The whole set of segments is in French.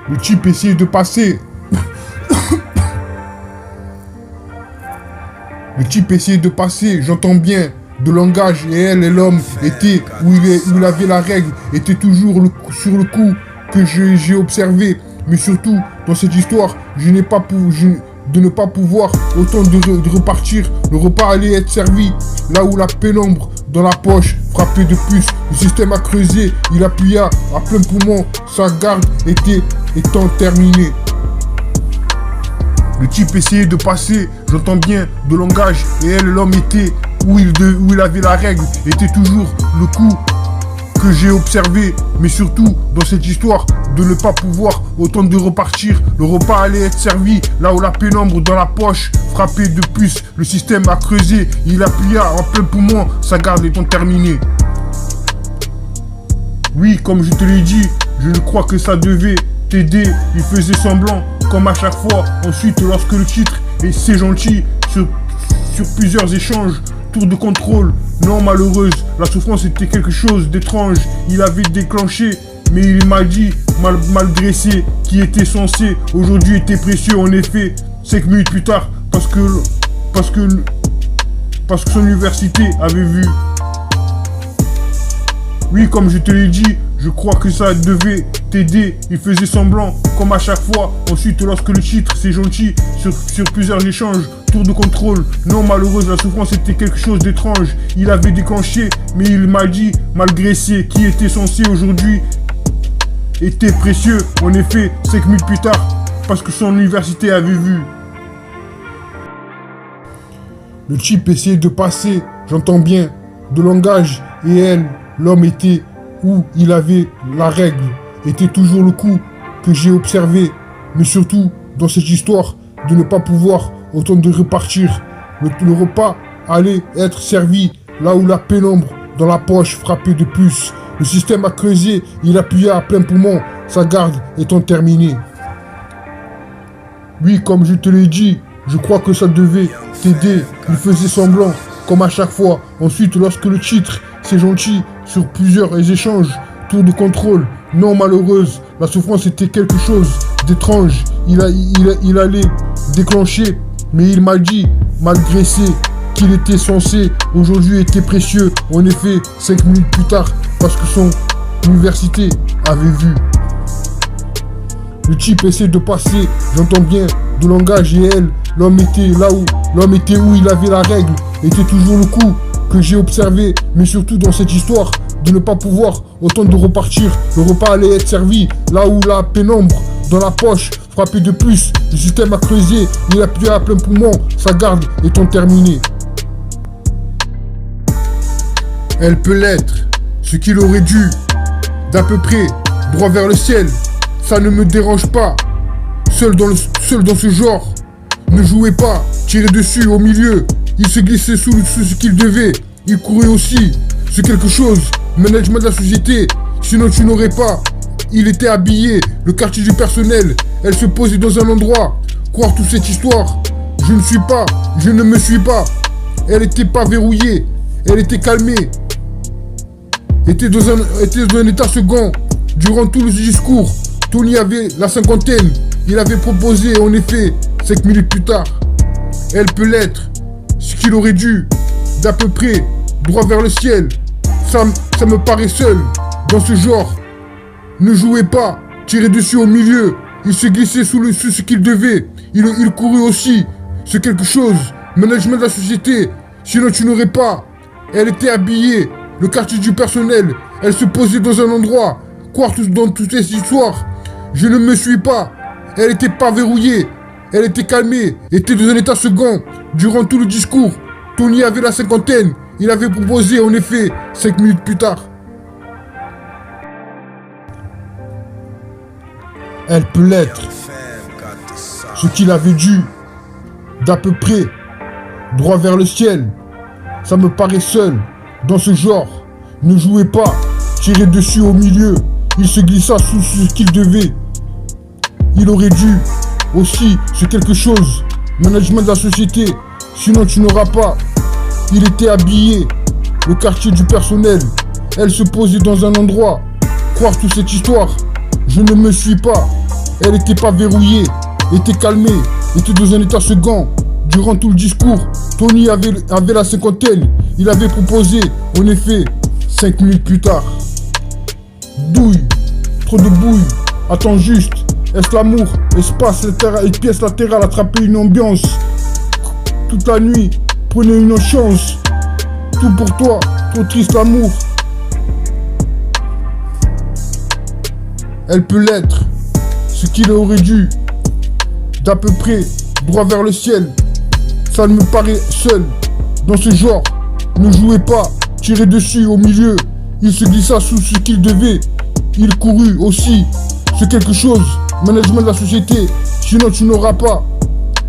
Le type essayait de passer. Le type essayait de passer, j'entends bien, de langage, et elle et l'homme étaient où il avait la règle, était toujours sur le coup que j'ai observé. Mais surtout, dans cette histoire, de ne pas pouvoir autant de repartir, le repas allait être servi, là où la pénombre dans la poche frappait de puce, le système a creusé, il appuya à plein poumon, sa garde étant terminée. Le type essayait de passer, j'entends bien, de langage, et elle, l'homme était où il avait la règle, était toujours le coup que j'ai observé, mais surtout, dans cette histoire, de ne pas pouvoir autant de repartir, le repas allait être servi, là où la pénombre dans la poche frappait de puce, le système a creusé, il appuya en plein poumon, sa garde étant terminée. Oui, comme je te l'ai dit, je ne crois que ça devait t'aider, il faisait semblant, comme à chaque fois. Ensuite, lorsque le titre est c'est gentil, sur plusieurs échanges, tour de contrôle, non malheureuse, la souffrance était quelque chose d'étrange, il avait déclenché, mais il m'a dit, mal dressé, qui était censé, aujourd'hui était précieux, en effet, 5 minutes plus tard, parce que son université avait vu. Oui, comme je te l'ai dit, je crois que ça devait t'aider. Il faisait semblant, comme à chaque fois. Ensuite, lorsque le titre, c'est gentil, sur plusieurs échanges, tour de contrôle, non malheureuse, la souffrance était quelque chose d'étrange. Il avait déclenché, mais il m'a dit, malgré qui était censé aujourd'hui, était précieux. En effet, 5 minutes plus tard, parce que son université avait vu. Le type essayait de passer, j'entends bien, de langage, et elle, l'homme était où il avait la règle, était toujours le coup que j'ai observé, mais surtout, dans cette histoire, de ne pas pouvoir autant de repartir. Le repas allait être servi, là où la pénombre dans la poche frappait de puce. Le système a creusé, il appuya à plein poumon, sa garde étant terminée. Oui, comme je te l'ai dit, je crois que ça devait t'aider. Il faisait semblant, comme à chaque fois. Ensuite, lorsque le titre, c'est gentil, sur plusieurs échanges, tour de contrôle, non malheureuse, la souffrance était quelque chose d'étrange. Il allait déclencher, mais il m'a dit, malgré qu'il était censé, aujourd'hui était précieux. En effet, 5 minutes plus tard, parce que son université avait vu. Le type essaie de passer, j'entends bien, de langage, et elle, l'homme était où il avait la règle, était toujours le coup que j'ai observé, mais surtout dans cette histoire, de ne pas pouvoir autant de repartir, le repas allait être servi, là où la pénombre dans la poche frappait de plus, le système a creusé, il appuyait à plein poumon, sa garde étant terminée. Elle peut l'être, ce qu'il aurait dû, d'à peu près, droit vers le ciel, ça ne me dérange pas, seul dans ce genre, ne jouez pas, tirez dessus au milieu, il se glissait sous ce qu'il devait, il courait aussi, c'est quelque chose, management de la société, sinon tu n'aurais pas, il était habillé, le quartier du personnel, elle se posait dans un endroit, croire toute cette histoire, je ne me suis pas, elle était pas verrouillée, elle était calmée, était dans un état second, durant tout le discours, Tony avait la cinquantaine, il avait proposé en effet, 5 minutes plus tard, elle peut l'être, ce qu'il aurait dû, d'à peu près, droit vers le ciel, ça me paraît seul, dans ce genre, ne jouez pas, tirez dessus au milieu, il se glissait sous ce qu'il devait, il courait aussi, c'est quelque chose, management de la société, sinon tu n'aurais pas, elle était habillée, le quartier du personnel, elle se posait dans un endroit, croire dans toute cette histoire, je ne me suis pas, elle était pas verrouillée, elle était calmée, était dans un état second, durant tout le discours, Tony avait la cinquantaine, il avait proposé en effet, 5 minutes plus tard. Elle peut l'être, ce qu'il avait dû, d'à peu près, droit vers le ciel, ça me paraît seul, dans ce genre, ne jouez pas, tirez dessus au milieu, il se glissa sous ce qu'il devait, il aurait dû, aussi, c'est quelque chose, management de la société, sinon tu n'auras pas, il était habillé, le quartier du personnel, elle se posait dans un endroit, croire toute cette histoire, je ne me suis pas, Elle était pas verrouillée, était calmée, était dans un état second. Durant tout le discours, Tony avait la cinquantaine. Il avait proposé, en effet, 5 minutes plus tard. Douille, trop de bouille, attends juste. Est-ce l'amour, espace latéral et pièce latérale, attraper une ambiance. Toute la nuit, prenez une chance. Tout pour toi, trop triste l'amour. Elle peut l'être, ce qu'il aurait dû. D'à peu près, droit vers le ciel. Ça ne me paraît seul. Dans ce genre, ne jouez pas, tirez dessus au milieu. Il se glissa sous ce qu'il devait. Il courut aussi. C'est quelque chose, management de la société. Sinon tu n'auras pas.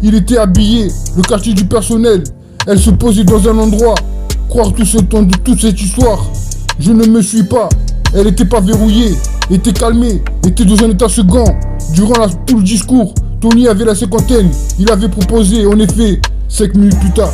Il était habillé, le quartier du personnel. Elle se posait dans un endroit. Croire tout ce temps de toute cette histoire. Je ne me suis pas. Elle n'était pas verrouillée, était calmée, était dans un état second. Durant tout le discours, Tony avait la cinquantaine. Il avait proposé, en effet, 5 minutes plus tard.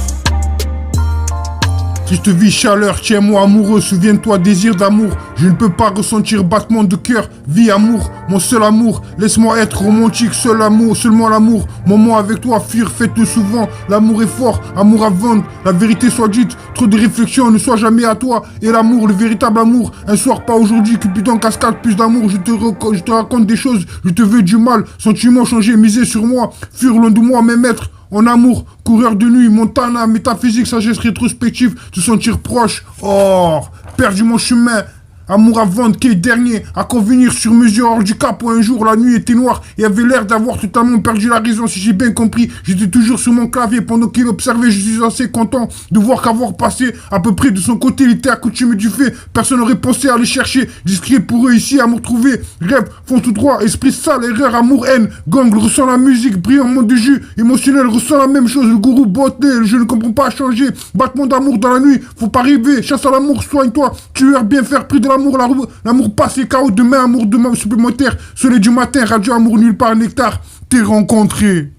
Triste vie, chaleur, tiens-moi amoureux, souviens-toi, désir d'amour. Je ne peux pas ressentir battement de cœur, vie, amour, mon seul amour. Laisse-moi être romantique, seul amour, seulement l'amour. Moment avec toi, fuir, faites-le souvent. L'amour est fort, amour à vendre, la vérité soit dite. Trop de réflexions, ne sois jamais à toi. Et l'amour, le véritable amour. Un soir, pas aujourd'hui, Cupidon cascade, plus d'amour. Je te raconte des choses, je te veux du mal. Sentiments changés, miser sur moi. Fuir loin de moi, mes maîtres. En amour, coureur de nuit, Montana, métaphysique, sagesse rétrospective, se sentir proche, or, perdu mon chemin, amour à vendre, quel dernier, à convenir sur mesure, hors du cap, où un jour la nuit était noire et avait l'air d'avoir totalement perdu la raison, si j'ai bien compris, j'étais toujours sur mon clavier pendant qu'il observait, je suis assez content de voir qu'avoir passé à peu près de son côté, il était accoutumé du fait, personne n'aurait pensé à aller chercher, discret pour eux ici, amour trouvé, rêve, font tout droit, esprit sale, erreur, amour, haine, gang, ressent la musique, brillant, monde de jus, émotionnel, ressent la même chose, le gourou botté, je ne comprends pas à changer, battement d'amour dans la nuit, faut pas rêver, chasse à l'amour, soigne-toi, tueur, bien faire, prix de l'amour, l'amour passé, chaos demain, amour demain supplémentaire, soleil du matin, radio, amour nulle part, nectar, t'es rencontré.